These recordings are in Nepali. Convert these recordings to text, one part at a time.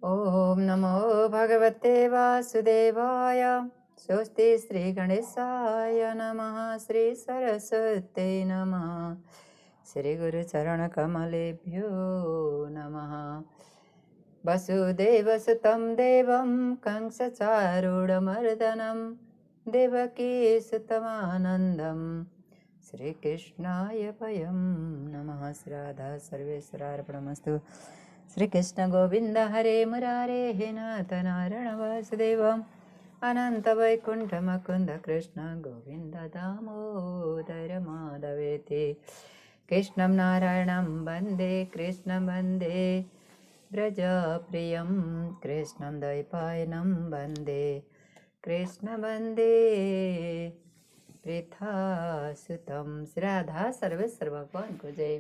ओम नमो भगवते वासुदेवाय। स्वस्ति श्री गणेशाय नमः। श्री सरस्वती नमः। श्री गुरुचरण कमलेभ्यो नमः। वसुदेवसुतं देवं कंसचारूढमर्दनं देवकी सुतमानन्दं श्रीकृष्णाय वयं नमः। श्राद्धा सर्वेश्वरार्पणमस्तु। श्री कृष्ण गोविंद हरे मुरारे हे नाथ नारायण वासुदेवम अनंत वैकुंठ मुकुंद कृष्ण गोविंद दामोदर माधवेति। कृष्णं नारायणं वन्दे कृष्णं वन्दे व्रजप्रियं कृष्णं द्वैपायनं वन्दे कृष्ण वन्दे पृथासुतं। श्री राधा सर्वेश्वर भगवान को जय।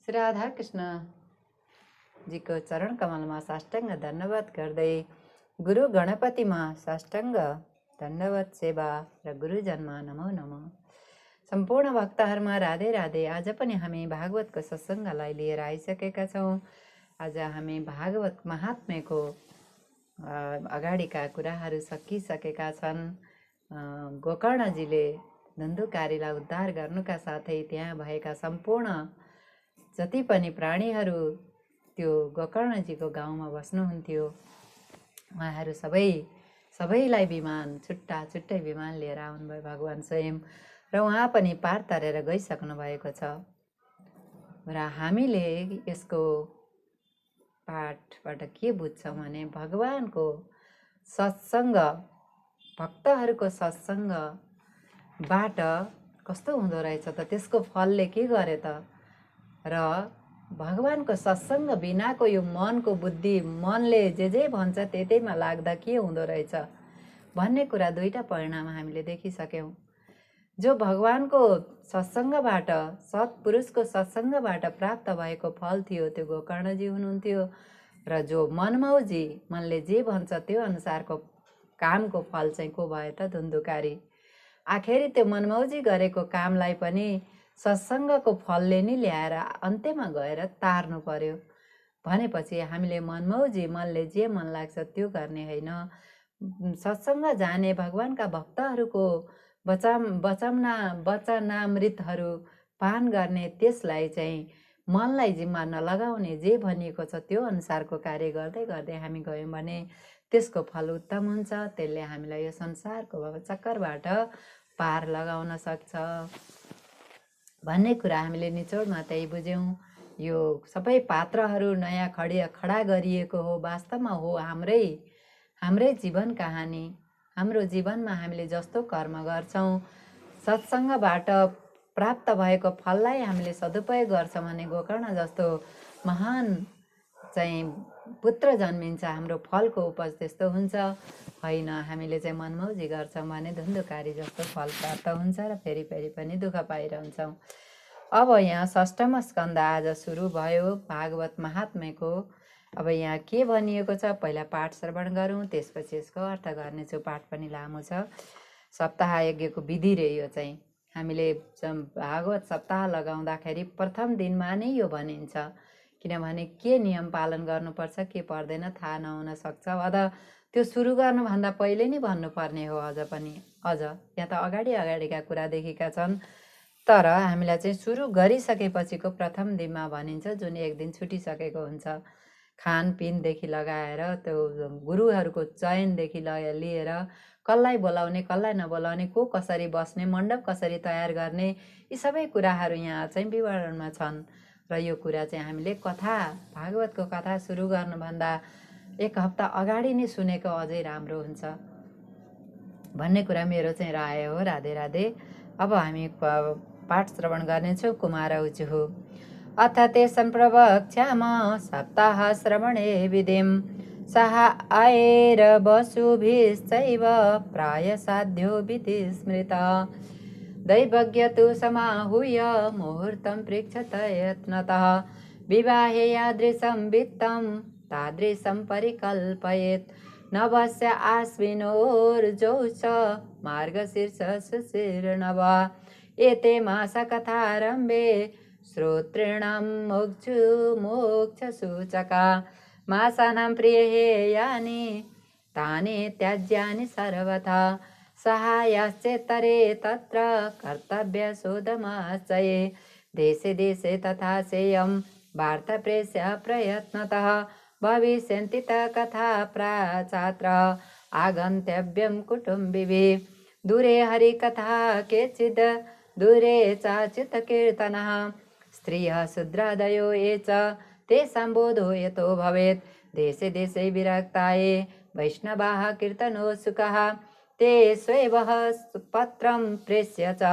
श्री राधा कृष्ण जी को चरण कमल में साष्टांग धन्यवाद गर्दै गुरु गणपति में साष्टांग धन्यवाद सेवा र गुरुजनमा नमो नमः। सम्पूर्ण भक्तहरुमा राधे राधे। आज पनि हामी भागवतको सत्संगलाई लिएर आइसकेका छौं। आज हामी भागवत महात्म्यको अगाडिका कुराहरू सकिसकेका छन्। गोकर्णजीले धुन्धुकारीलाई उद्धार गर्नुका साथै त्यहाँ भएका सम्पूर्ण जति पनि प्राणीहरू त्यो गोकर्णजीको गाउँमा बस्नुहुन्थ्यो। उहाँहरू सबैलाई विमान छुट्टै विमान लिएर आउनुभयो भगवान स्वयं, र उहाँ पनि पार तरेर गइसक्नु भएको छ। र हामीले यसको पाठबाट के बुझ्छौँ भने भगवानको सत्सङ्ग, भक्तहरूको सत्सङ्गबाट कस्तो हुँदो रहेछ त, त्यसको फलले के गरे त, र भगवानको सत्सङ्ग बिनाको यो मनको बुद्धि, मनले जे भन्छ त्यतैमा लाग्दा के हुँदो रहेछ भन्ने कुरा दुईटा परिणाम हामीले देखिसक्यौँ। जो भगवानको सत्सङ्गबाट, सत्पुरुषको सत्सङ्गबाट प्राप्त भएको फल थियो त्यो गोकर्णजी हुनुहुन्थ्यो, र जो मनमौजी, मनले जे भन्छ त्यो अनुसारको कामको फल चाहिँ को भयो त, धुन्धुकारी। आखिरी त्यो मनमौजी गरेको कामलाई पनि सत्सङ्गको फलले नि ल्याएर अन्त्यमा गएर तार्नु पर्यो। भनेपछि हामीले मनमौजी, मनले जे मन लाग्छ त्यो गर्ने होइन। सत्सङ्ग जाने, भगवानका भक्तहरूको वचनामृतहरू पान गर्ने, त्यसलाई चाहिँ मनलाई जिम्मा नलगाउने, जे भनिएको छ त्यो अनुसारको कार्य गर्दै गर्दै हामी गयौँ भने त्यसको फल उत्तम हुन्छ। त्यसले हामीलाई यो संसारको चक्करबाट पार लगाउन सक्छ भन्ने कुरा हामीले निचोडमा त्यही बुझ्यौँ। यो सबै पात्रहरू नयाँ खडा गरिएको हो, वास्तवमा हो हाम्रै जीवन कहानी। हाम्रो जीवनमा हामीले जस्तो कर्म गर्छौँ, सत्सङ्गबाट प्राप्त भएको फललाई हामीले सदुपयोग गर्छौँ भने गोकर्ण जस्तो महान चाहिँ पुत्र जन्मिन्छ, हाम्रो फलको उपज त्यस्तो हुन्छ। होइन, हामीले चाहिँ मनमौजी गर्छौँ भने धुन्धुकारी जस्तो फल प्राप्त हुन्छ र फेरि पनि दुःख पाइरहन्छौँ। अब यहाँ 6औं स्कन्द आज सुरु भयो भागवत महात्म्यको। अब यहाँ के भनिएको छ पहिला पाठ श्रवण गरौँ, त्यसपछि यसको अर्थ गर्नेछु। पाठ पनि लामो छ। सप्ताह यज्ञको विधि रे यो चाहिँ। हामीले भागवत सप्ताह लगाउँदाखेरि प्रथम दिनमा नै यो भनिन्छ, किनभने के नियम पालन गर्नुपर्छ के पर्दैन थाहा नहुन सक्छ। त्यो सुरु गर्नुभन्दा पहिले नै भन्नुपर्ने हो। अझ यहाँ त अगाडिका कुरा देखेका छन्, तर हामीलाई चाहिँ सुरु गरिसकेपछिको प्रथम दिनमा भनिन्छ, जुन एक दिन छुटिसकेको हुन्छ। खानपिनदेखि लगाएर त्यो गुरुहरूको चयनदेखि लिएर कसलाई बोलाउने कसलाई नबोलाउने, को कसरी बस्ने, मण्डप कसरी तयार गर्ने, यी सबै कुराहरू यहाँ चाहिँ विवरणमा छन्। र यो कुरा चाहिँ हामीले भागवतको कथा सुरु गर्नुभन्दा एक हप्ता अगाडि नै सुनेको अझै राम्रो हुन्छ भन्ने कुरा मेरो चाहिँ राय हो। राधे राधे। अब हामी पाठ श्रवण गर्नेछौँ। कुमार उचुः अथ ते सम्प्रवक्ष्याम सप्ताह श्रवणे विधिं सह आएर वसुभिश्चैव प्राय साध्यो विधि स्मृता दैवज्ञ तु समाहूय मुहूर्तं पृच्छत यत्नतः विवाहे यादृशं वित्तं तादृशं परिकल्पयेत् नवस्य आश्विनोर्जौष मार्गशीर्ष सुशीर्णवा एते मासकथारम्भे श्रोतॄणां मोक्षसूचका मासानां प्रियहेयानि तानि त्याज्यानि सर्वथा सहायाश्चेत्तरे तत्र कर्तव्यशोधमाश्चये देशे देशे तथा सेयं वार्ताप्रेस्य प्रयत्नतः भविष्यन्ति कथा प्राचात्र आगन्तव्यं कुटुम्बिभिः दूरे हरिकथा केचिद् दूरे चाच्युतकीर्तनः स्त्रियः शूद्रादयो ये च तेषां बोधो यतो भवेत् देशे देशे विरक्ताये वैष्णवाः कीर्तनोत्सुकाः ते स्वैवः पत्रं प्रेष्य च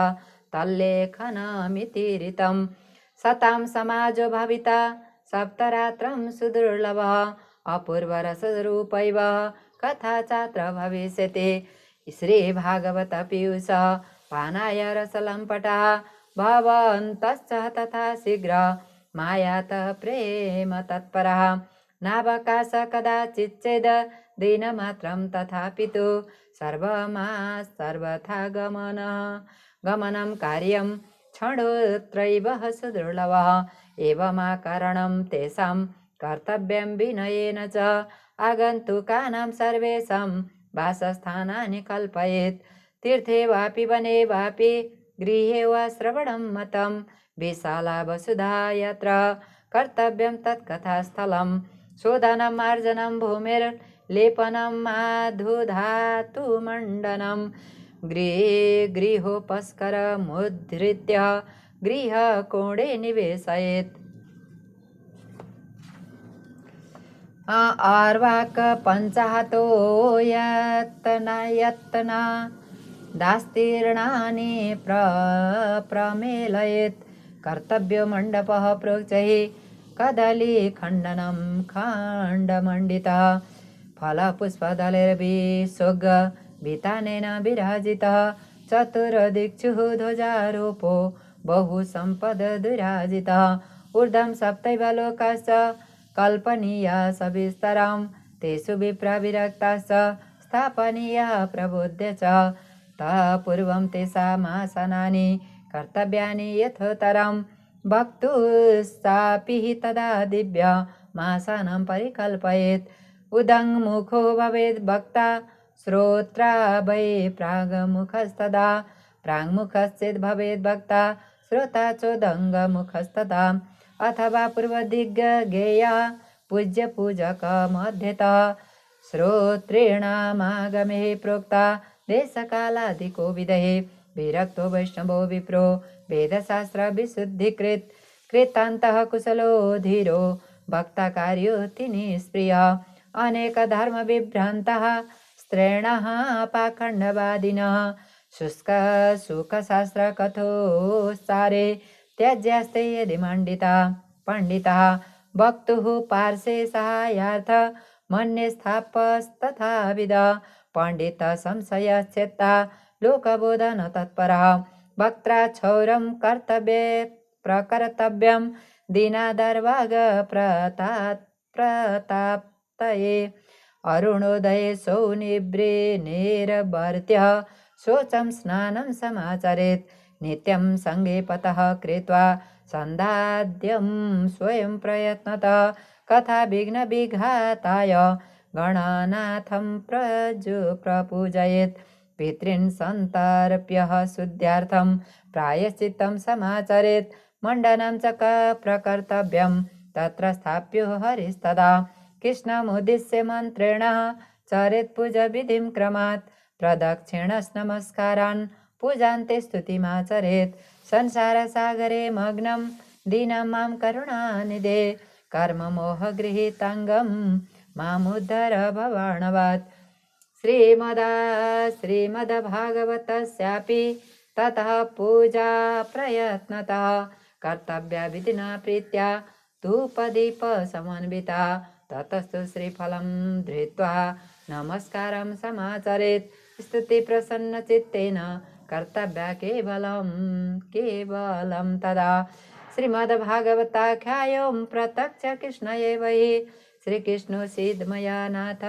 तल्लेखनमिति ऋतं सतां समाजो भविता सप्तरात्रं सुदुर्लभः अपूर्वरसरूपैव कथा चात्र भविष्यति श्रीभागवत पीयूष पानाय रसलम्पटः भवन्तश्च तथा शीघ्र मायातः प्रेम तत्परः नावकाश कदाचिच्चेद् दिनमात्रं तथापि तु सर्वथा गमनं कार्यं क्षणोत्रैव सुदुर्लभः एवमाकारणं तेषां कर्तव्यं विनयेन च आगन्तुकानां सर्वेषां वासस्थानानि कल्पयेत् तीर्थे वापि वने वापि गृहे वा श्रवणं मतं विशाला वसुधा यत्र कर्तव्यं तत्कथास्थलं शोधनं मार्जनं भूमिर्लेपनं माधुधातुमण्डनं गृहोपस्करमुद्धृत्य गृहकोणे निवेशयेत् आर्वाक पञ्चाहतो यत्न दास्तीर्णानि प्रमेलयेत् कर्तव्यमण्डपः प्रोक्तैः कदलीखण्डनं खण्डमण्डितः फलपुष्पदलैर्विसोग्गवितानेन विराजितः चतुर्दिक्षुः ध्वजारोपो बहुसम्पद्विराजितः ऊर्ध्वं सप्तैव लोकाश्च कल्पनीया सविस्तरं तेषु विप्रविरक्ताश्च स्थापनीयः प्रबुद्ध च तः पूर्वं तेषामासनानि कर्तव्यानि यथोत्तरं भक्तुश्चापि तदा दिव्यमासनं परिकल्पयेत् उदङ्मुखो भवेद् भक्ता श्रोत्राभये प्राङ्मुखस्तदा प्राङ्मुखश्चेद् भवेद् भक्ता श्रोता चोदङ्गमुखस्तदा अथवा पूर्वदिग्गेयः पूज्यपूजक मध्यतः श्रोत्रेणामागमे प्रोक्ता देशकालादिको विदहे विरक्तो वैष्णवो विप्रो वेदशास्त्रविशुद्धिकृत् कृतान्तः कुशलो धीरो भक्तकार्योऽति निष्प्रियः अनेकधर्मविभ्रान्तः स्त्रीणः पाखण्डवादिनः शुष्कसुखशास्त्रकथोस्सारे त्याज्यास्ते यदि पंडितः भक्तुः पार्श्वे सहायार्थ मन्ये स्थापस्तथाविद पंडित संशयश्चेत्ता लोकबोधन तत्परः वक्त्रा क्षौरं कर्तव्ये प्रकर्तव्यं दीनादर्वाग प्रताप्तये अरुणोदये सौनिभृनेर्भर्त्यः शोचं स्नानं समाचरेत् नित्यं सङ्गे पतः कृत्वा सन्धाद्यं स्वयं प्रयत्नतः कथा विघ्नविघाताय गणनाथं प्रपूजयेत् पितॄन् सन्तर्प्यः शुद्ध्यर्थं प्रायश्चित्तं समाचरेत् मण्डनं च प्रकर्तव्यं तत्र स्थाप्यो हरिस्तदा कृष्णमुद्दिश्य मन्त्रेण चरेत् पूजविधिं क्रमात् प्रदक्षिणस्नमस्कारान् पूजान्ते स्तुतिमाचरेत् संसारसागरे मग्नं दीनं मां करुणानिधे कर्ममोहगृहीताङ्गं मामुद्धर भवार्णवात् श्रीमद्भागवतस्यापि ततः पूजा प्रयत्नतः कर्तव्यविधिना प्रीत्या धूपदीपसमन्विता ततस्तु श्रीफलं धृत्वा नमस्कारं समाचरेत् स्तुतिप्रसन्नचित्तेन कर्तव्या केवलं तदा श्रीमद्भागवताख्यायों प्रत्यक्ष कृष्ण एव हि श्रीकृष्णोऽसीद्मया नाथ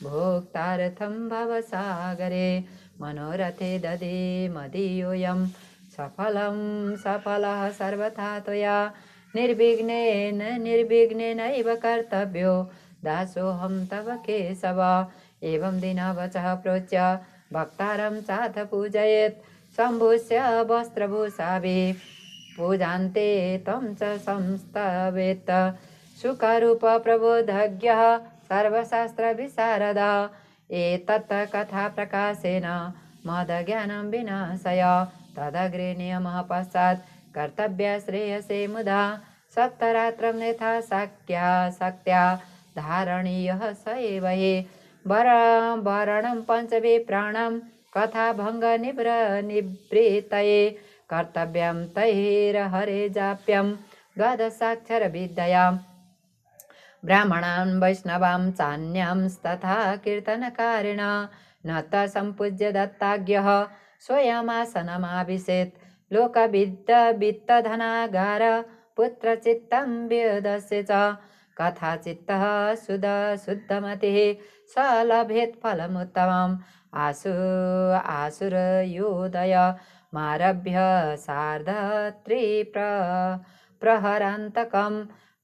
भोक्तार्थं भवसागरे मनोरथे ददे मदीयोऽयं सफलः सर्वथा त्वया निर्विघ्नेनैव कर्तव्यो दासोऽहं तव केशव। एवं दीनवचः प्रोच्य भक्तारं चाथ पूजयेत् शम्भुस्य वस्त्रभूषाभिः पूजान्ते तं च संस्तवेत्। सुखरूप प्रबोधज्ञः सर्वशास्त्रविशारदः एतत् कथा प्रकाशेन मदज्ञानं विनाशय। तदग्रे नियमः पश्चात् कर्तव्य श्रेयसे मुदा सप्तरात्रं यथा शक्त्या धारणीयः स एव हि। वरणं पञ्चविप्राणं कथाभङ्गनिवृत्तये कर्तव्यं तैर्हरे जाप्यं द्वादशाक्षरविद्यया। ब्राह्मणान् वैष्णवां चान्यांस्तथा कीर्तनकारिण न त सम्पूज्य दत्ताज्ञः स्वयमासनमाविशेत्। लोकवित्तधनागार पुत्रचित्तं व्यदस्य च कथाचित्तः शुद्धमतिः स लभेत् फलमुत्तमम्। आसुरयोदय मारभ्य सार्धत्रिप्रहरान्तकं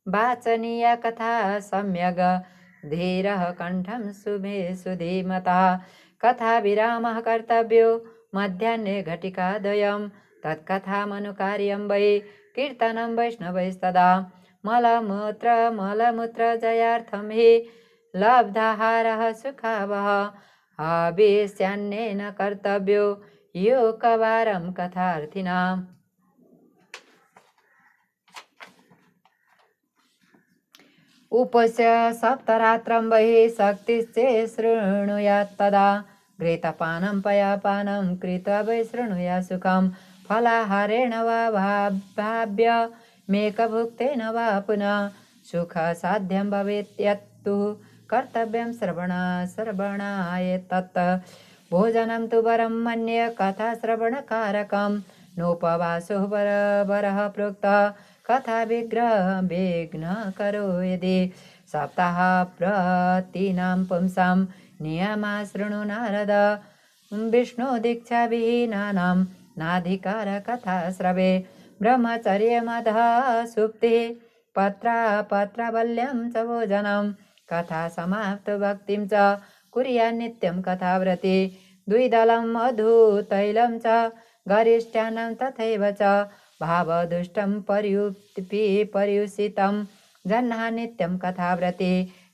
वाचनीया कथा सम्यग् धीरः कण्ठं सुधीमतः। कथाविरामः कर्तव्यो मध्याह्ने घटिकाद्वयं तत्कथामनुकार्यं वै कीर्तनं वैष्णवैस्तदा। मलमूत्रजयार्थं हि लब्धाहारः सुखावः हविष्यान्नेन कर्तव्यो योकवारं कथार्थिनाम्। उपस्य सप्तरात्रं बहिः शक्तिश्चे शृणुयात् तदा घृतपानं पयापानं कृत्वा वै शृणुयात् सुखं। फलाहारेण वा भाव्य मेकभुक्तेन वा पुनः सुखसाध्यं भवेत् यत्तु कर्तव्यं श्रवणाय तत्। भोजनं तु वरं मन्ये कथाश्रवणकारकं नोपवासो वरः प्रोक्तः कथा विघ्नः करो यदि। सप्ताहप्रतीनां पुंसां नियमा शृणु नारद विष्णुदीक्षाविहीनानां नाधिकार कथा श्रवे। ब्रह्मचर्यमधः सुप्तिः पत्रावल्यं च भोजनं कथा समाप्त भक्तिं च कुर्यात् नित्यं कथाव्रती। द्विदलं मधुतैलं च गरिष्ठानं तथैव च भावदुष्टं पर्युषितं जह्नाः नित्यं कथाव्रती।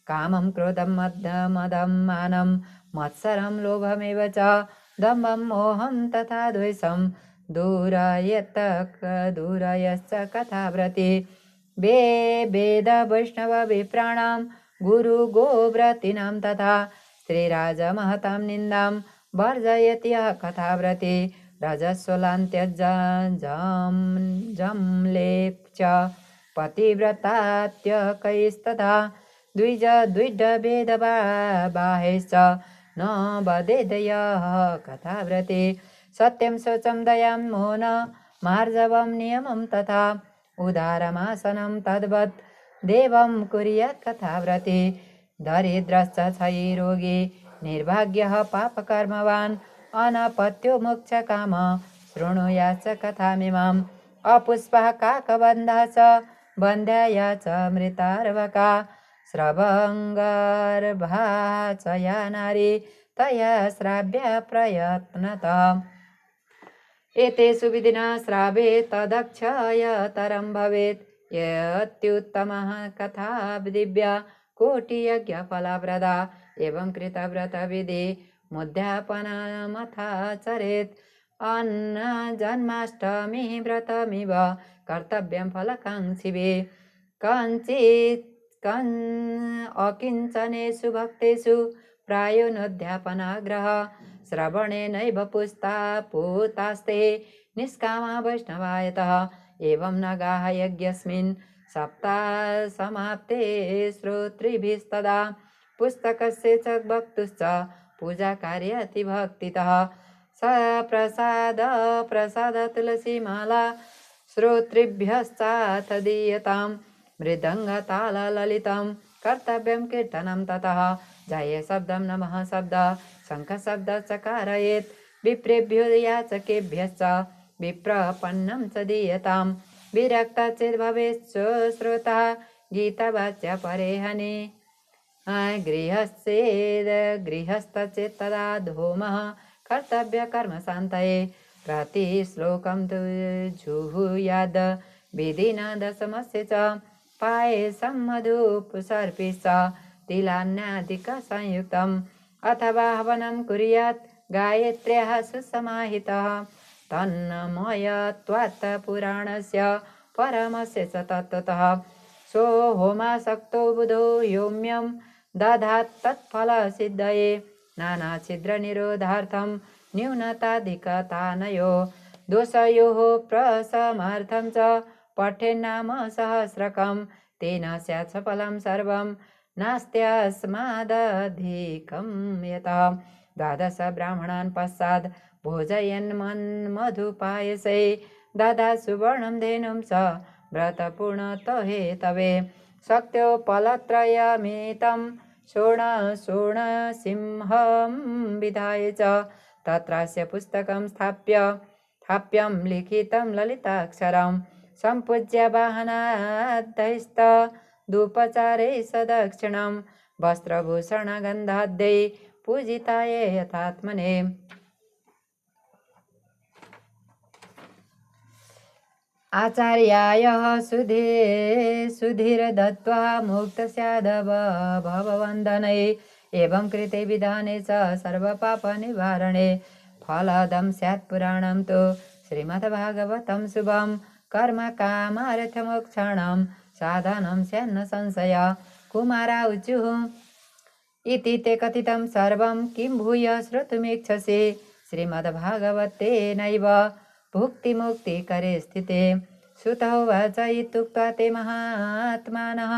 कामं क्रोधं मदं मानं मत्सरं लोभमेव च दम्भं मोहं तथा द्वेषं दूरयश्च कथाव्रती। वेद वैष्णव विप्राणां गुरुगोव्रतीनां तथा स्त्रीराजमहतां निन्दां वर्जयति यः कथाव्रती। रजस्वलान्त्यजम्लेप च पतिव्रतात्यकैस्तथा द्विजभेदबाहैश्च न वदेद् यः कथाव्रती। सत्यं शौचं दयां मौन मार्जवं नियमं तथा उदारमासनं तद्वत् देवं कुर्यात् कथाव्रती। दरिद्रश्च क्षयरोगी निर्भाग्यः पापकर्मवान् अनपत्यो मोक्षकाम शृणुयात् च कथामिमाम्। अपुष्पः काकबन्धः च बन्ध्या च मृतार्भका स्रवङ्गर्भा च या नारी तया श्राव्या प्रयत्नतः। एतेषु विधिना श्रावे तदक्षयतरं भवेत् यत्युत्तमः कथा दिव्या कोटियज्ञफलप्रदा। एवं कृतव्रतविधि मुद्यापनमथाचरेत्। जन्माष्टमी व्रतमिव कर्तव्यं फलकाङ्क्षिभिः। अकिञ्चनेषु भक्तेषु प्रायो नोद्यापनाग्रह श्रवणेनैव पूतास्ते निष्कामा वैष्णवायतः। एवं नगाः यज्ञस्मिन् सप्ताह समाप्ते श्रोतृभिस्तदा पुस्तकस्य च भक्तुश्च पूजाकार्ये अतिभक्तितः। प्रसाद तुलसीमाला श्रोतृभ्यश्चाथ दीयतां मृदङ्गताललितं कर्तव्यं कीर्तनं ततः। जय शब्दं नमः शब्द शङ्खशब्द चकारयेत् विप्रेभ्यो याचकेभ्यश्च विप्रपन्नं च दीयताम्। विरक्त चेत् भवेत् श्रोता गीतवाच्या परेहने गृहस्थचेत् तदा धूमः कर्तव्य कर्म शान्तये प्रतिश्लोकं तु जुहुयाद विधिना दशमस्य च पायसं मधुपसर्पिश्च तिलान्यादिका संयुक्तम् अथवा हवनं कुर्यात् गायत्र्याः सुसमाहितः तन्मयत्वात् पुराणस्य परमस्य च तत्त्वतः सो होमासक्तो बुधो योम्यं दधात् तत्फलसिद्धये नानाछिद्रनिरोधार्थं न्यूनताधिकतानयो दोषयोः प्रशमार्थं च पठेन्नाम सहस्रकं तेन स्यात् सफलं सर्वं नास्त्यस्मादधिकं यतः द्वादश ब्राह्मणान् पश्चात् भोजयन् मधुपायसे ददा सुवर्णं धेनुं च व्रतपूर्णतो हेतवे शक्त्योपलत्रयमितं शोणसिंहं विधाय च तत्रास्य पुस्तकं स्थाप्यं लिखितं ललिताक्षरं सम्पूज्य वाहनाद्धैस्त धूपचारे सदक्षिणं वस्त्रभूषणगन्धाद्यै पूजिताय यथात्मने आचार्याय सुधीर दत्त्वा मुक्त स्यादव भववन्दने एवं कृते विधाने च सर्वपापनिवारणे फलदं स्यात् पुराणं तु श्रीमद्भागवतं शुभं कर्म कामार्थमोक्षाणां साधनं स्यान्न संशय कुमारा उचुः इति ते कथितं सर्वं किं भूय श्रोतुमिच्छसि श्रीमद्भागवतेनैव भुक्तिमुक्तिकरे स्थिते सुतोवाच इत्युक्त्वा ते महात्मानः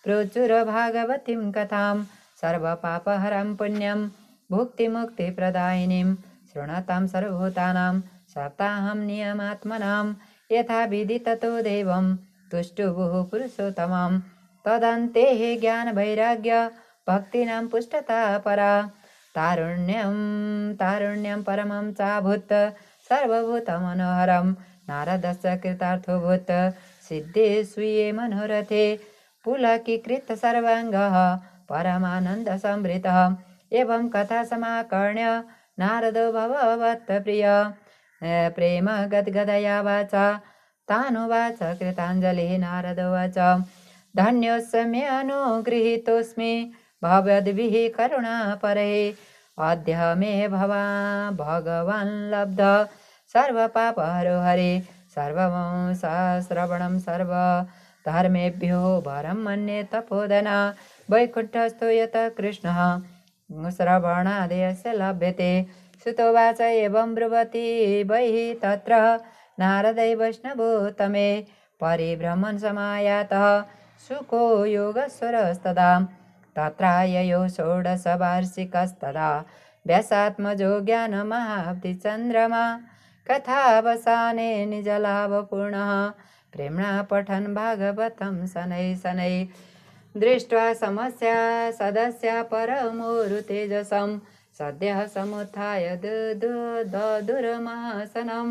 प्रोचुर भागवतीं कथां सर्वपापहरं पुण्यं भुक्तिमुक्तिप्रदायिनीं शृणतां सर्वभूतानां सप्ताहं नियमात्मनां यथा विधि ततो देवं तुष्टुभुः पुरुषोत्तमं तदन्ते ज्ञानवैराग्य भक्तीनां पुष्टता परा तारुण्यं परमं चाभूत् सर्वभूतमनोहरं नारदस्य कृतार्थोऽभूत् सिद्धे स्वीये मनोरथे पुलकीकृत सर्वाङ्गः परमानन्दसंवृतः एवं कथा समाकर्ण्य नारदो भगवत् प्रिय प्रेम गद्गदया वाचा तानुवाच कृताञ्जलिः नारदोवाच धन्योऽस्म्यनुगृहीतोऽस्मि भवद्भिः करुणापरे अद्य मे भगवान् लब्ध सर्वपापहरो हरे सर्वश्रवणं सर्वधर्मेभ्यो वरं मन्ये तपोधना वैकुण्ठस्थो यत कृष्णः श्रवणादेयस्य लभ्यते सुतोवाच एवं ब्रुवति वैः तत्र नारदै वैष्णवोत्तमे परिभ्रमन् समायातः सुको योगस्वरस्तदा तत्राययो षोडशवार्षिकस्तदा व्यासात्मजो ज्ञानमहाब्धिचन्द्रमा कथावसाने निजलाभपूर्णः प्रेम्णा पठन् भागवतं शनैः दृष्ट्वा समस्या सदस्या परमोरुतेजसं सद्यः समुत्थाय ददुरमासनं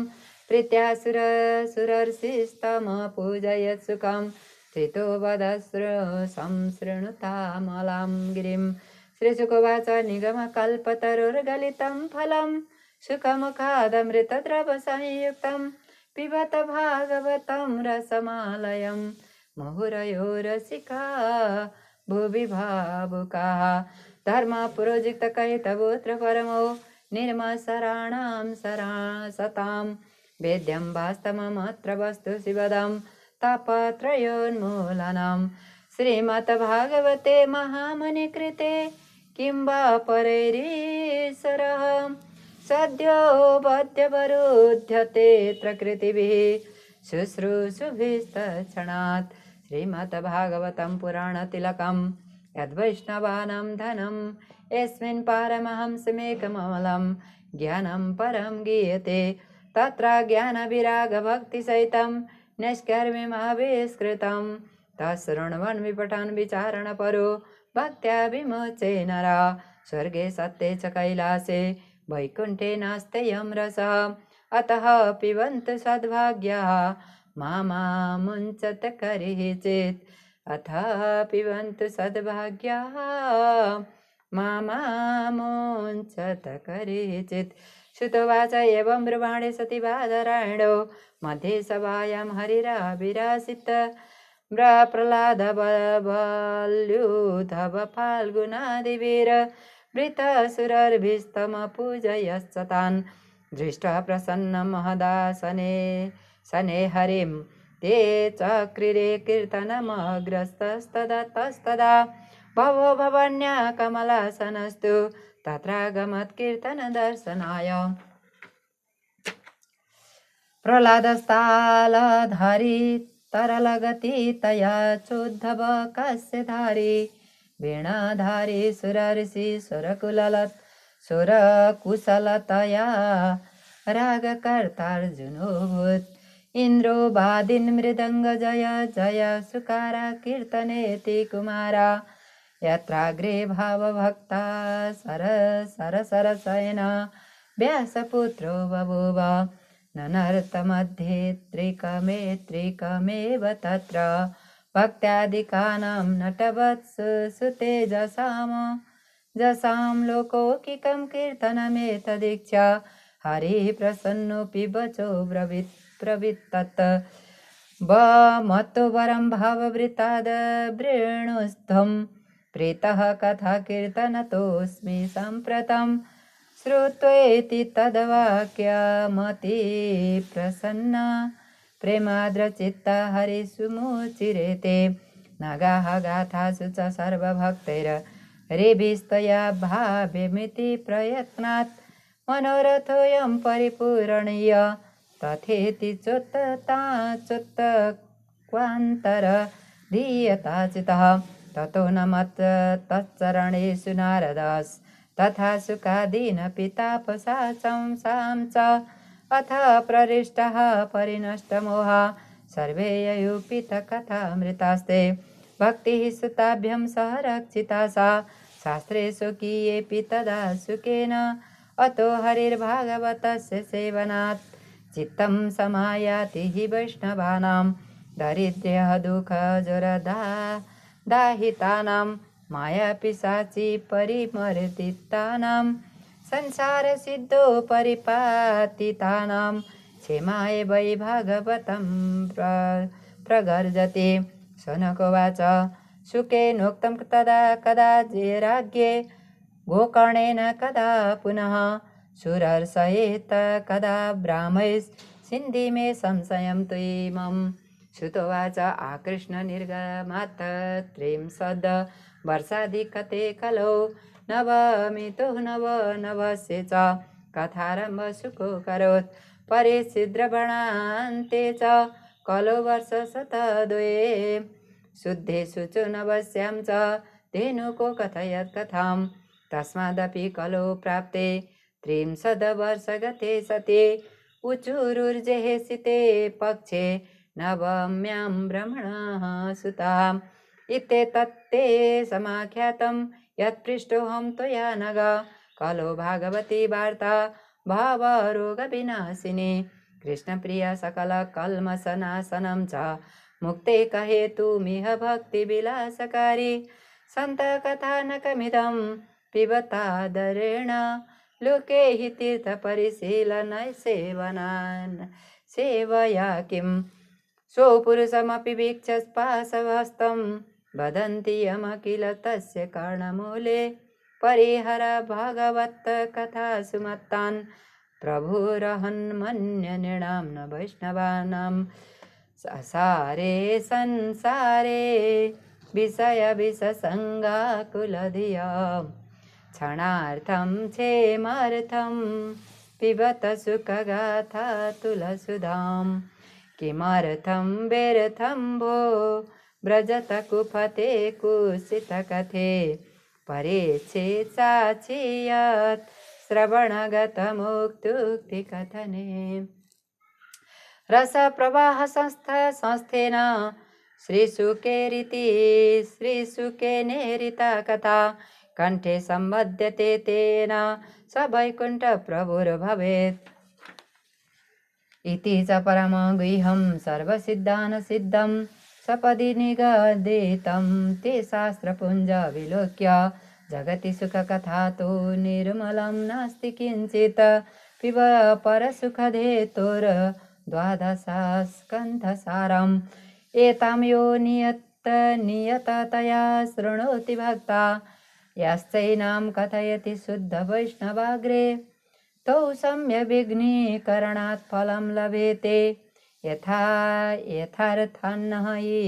प्रीत्या सुरर्षिस्तमपूजयत् सुखं स्थितो वदश्रृणुतामलां गिरिं श्रीशुकोवाच निगमकल्पतरुर्गलितं फलं सुखमुखादमृतद्रवसंयुक्तं पिबत भागवतं रसमालयं मुहुरयो रसिका भुवि भावुकाः धर्मपुरोजितकैतवोऽत्र परमो निर्मसराणां सतां वेद्यं वास्तवमत्र वस्तु शिवदं तापत्रयोन्मूलनं श्रीमद्भागवते महामुनिकृते किं वा परैरीश्वरः सद्यो बध्यवरुध्यते प्रकृतिभिः शुश्रूषुभिस्तत्क्षणात् श्रीमद्भागवतं पुराणतिलकं यद्वैष्णवानां धनं यस्मिन् पारमहंसमेकममलं ज्ञानं परं गीयते तत्र ज्ञानविरागभक्तिसहितं निष्कर्म्यमाविष्कृतं तत्शृण्वन् विपठन् विचारणपरो भक्त्या विमोचे नरा स्वर्गे सत्ये च कैलासे वैकुण्ठे नास्त्ययं रसः अतः पिबन्तु सद्भाग्याः मामामुञ्चत करिचित् अथ पिबन्तु सद्भाग्याः मामामुञ्चत करिचित्। श्रुतोवाच एवं ब्रुवाणे सति बादरायणो मध्ये सभायां हरिराविरासित प्रह्लाद बल्यूधव फाल्गुनादिवीर वृतसुरर्भिस्तमपूजयश्च तान् दृष्ट्वा प्रसन्न महदासने सने हरिं ते चक्रिरे कीर्तनमग्रस्तस्तदा भवो भवन्या कमलासनस्तु तत्रागमत् कीर्तनदर्शनाय। प्रह्लादस्तालधारी तरलगति तया चोद्धव कस्य धारी वीणाधारी सुरर्षि सुरकुललत् सुरकुशलतया रागकर्तार्जुनोऽभूत्। इन्द्रो वादिन् मृदङ्ग जय जय सुकारा कीर्तनेति कुमारा यत्राग्रे भावभक्ता सरसरसयन व्यासपुत्रो बभूव ननर्तमध्ये त्रिकमेव तत्र भक्त्यादिकानां नटवत्सुतेजसां लोकौकिकं कीर्तनमेतदीक्षा हरिः प्रसन्नोऽपि वचो ब्रवीत्तत् मत्तो वरं भाववृताद् वृणुस्थं प्रीतः कथा कीर्तनतोऽस्मि सम्प्रतम् श्रुत्वेति तद्वाक्यमति प्रसन्ना प्रेमाद्रचित्ता हरिसुमुचिरेते नगाः गाथासु च सर्वभक्तैरेभिस्तया भाव्यमिति प्रयत्नात् मनोरथोऽयं परिपूरणीय तथेति चोत्तक्वान्तर दीयताचितः ततो न मत् तच्चरणेषु नारदास् तथा सुखादीनपि तापसां च अथ प्ररिष्टः परिनष्टमोहा सर्वे ययुपितकथामृतास्ते भक्तिः सुताभ्यं सह रक्षिता सा शास्त्रे स्वकीयेऽपि तदा सुखेन अतो हरिर्भागवतस्य सेवनात् चित्तं समायाति हि वैष्णवानां दारिद्र्यः दुःखजरदाहितानां मायापिशाची परिमर्दितानां संसारसिद्धो परिपातितानां क्षेमाय वै भागवतं प्रगर्जति। शौनकोवाच शुकेनोक्तं तदा कदा राज्ञे गोकर्णेन कदा पुनः सुरर्षयेत कदा ब्राह्मैस्सिन्धि मे संशयं त्वयिमम्। श्रुतोवाच आकृष्णनिर्गमात् त्रिंशद् वर्षाधिकते खलौ नवमितो नवस्य च कथारम्भ शुको करोत् परिच्छिद्रवर्णान्ते च कलो वर्षशतद्वये शुद्धे शुचो नवस्यां च धेनुको कथयत् कथां तस्मादपि कलो प्राप्ते त्रिंशद्वर्षगते सति उचुरुर्जेः सिते पक्षे नवम्यां ब्रह्मणः सुताम् इत्येतत्ते समाख्यातं यत्पृष्टोऽहं त्वया नग कलो भागवती वार्ता भावरोगविनाशिनी कृष्णप्रिया सकलकल्मषनाशनं च मुक्ते कहेतुमिह भक्तिविलासकारी सन्तकथानकमिदं पिबतादरेण लोके हि तीर्थपरिशीलनसेवया किं स्वपुरुषमपि वीक्षस्पाशवस्तं वदन्ति यमकिल तस्य कर्णमूले परिहर भागवत कथा सुमत्तान् प्रभुरहन्मन्यनृणां न वैष्णवानां सारे संसारे विषयविषसङ्गाकुलधिया क्षणार्थं क्षेमार्थं पिबत सुखगाथा तुलसुधां किमर्थं व्यर्थं भो व्रजत कुपते कुसितकथे परेच्छेत् साक्षीयत् श्रवणगतमुक्त्युक्तिकथने रसप्रवाह संस्थेन श्रीशुकेनेरिता कथा कंठे सम्बध्यते तेन स वैकुण्ठप्रभुर्भवेत्। इति च परमगुह्यं सर्वसिद्धानसिद्धं सपदि निगदितं ते शास्त्रपुञ्जविलोक्य जगति सुखकथा तु निर्मलं नास्ति किञ्चित् पिब परसुखधेतुर् द्वादशस्कन्धसारम् एतां यो नियततया शृणोति भक्ता यश्चैनां कथयति शुद्धवैष्णवाग्रे तौ सम्यग्विघ्नीकरणात् फलं लभेते यथार्थान्न हि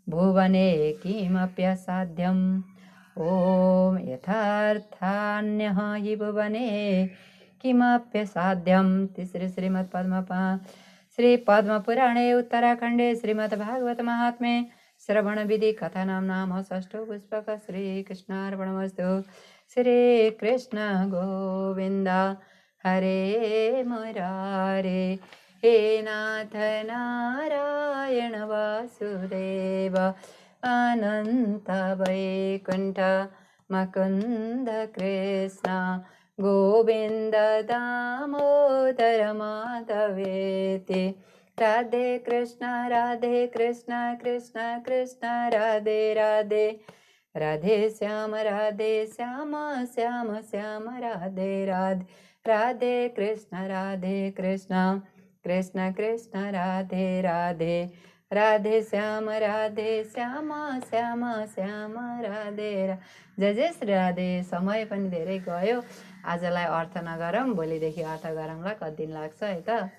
भुवने किमप्यसाध्यम् ॐ यथार्थान्यः हि भुवने किमप्यसाध्यं श्री पद्मपुराणे उत्तराखण्डे श्रीमद्भागवत महात्म्ये श्रवणविधि कथानां नाम षष्ठो पुष्पक श्रीकृष्णार्पणमस्तु। श्रीकृष्ण गोविन्द हरे मुरारे हे नाथ नारायण वासुदेव अनन्त वैकुण्ठ मुकुन्द कृष्ण गोविन्द दामोदर माधवेति राधे कृष्ण कृष्ण कृष्ण राधे राधे राधे श्याम श्याम श्याम राधे राधे राधे कृष्ण कृष्ण कृष्ण राधे राधे राधे श्याम श्याम श्याम राधे जय जय श्री राधे। समय पनि धेरै गयो, आजलाई अर्थ नगरौँ, भोलिदेखि अर्थ गरौँला, कति दिन लाग्छ है त।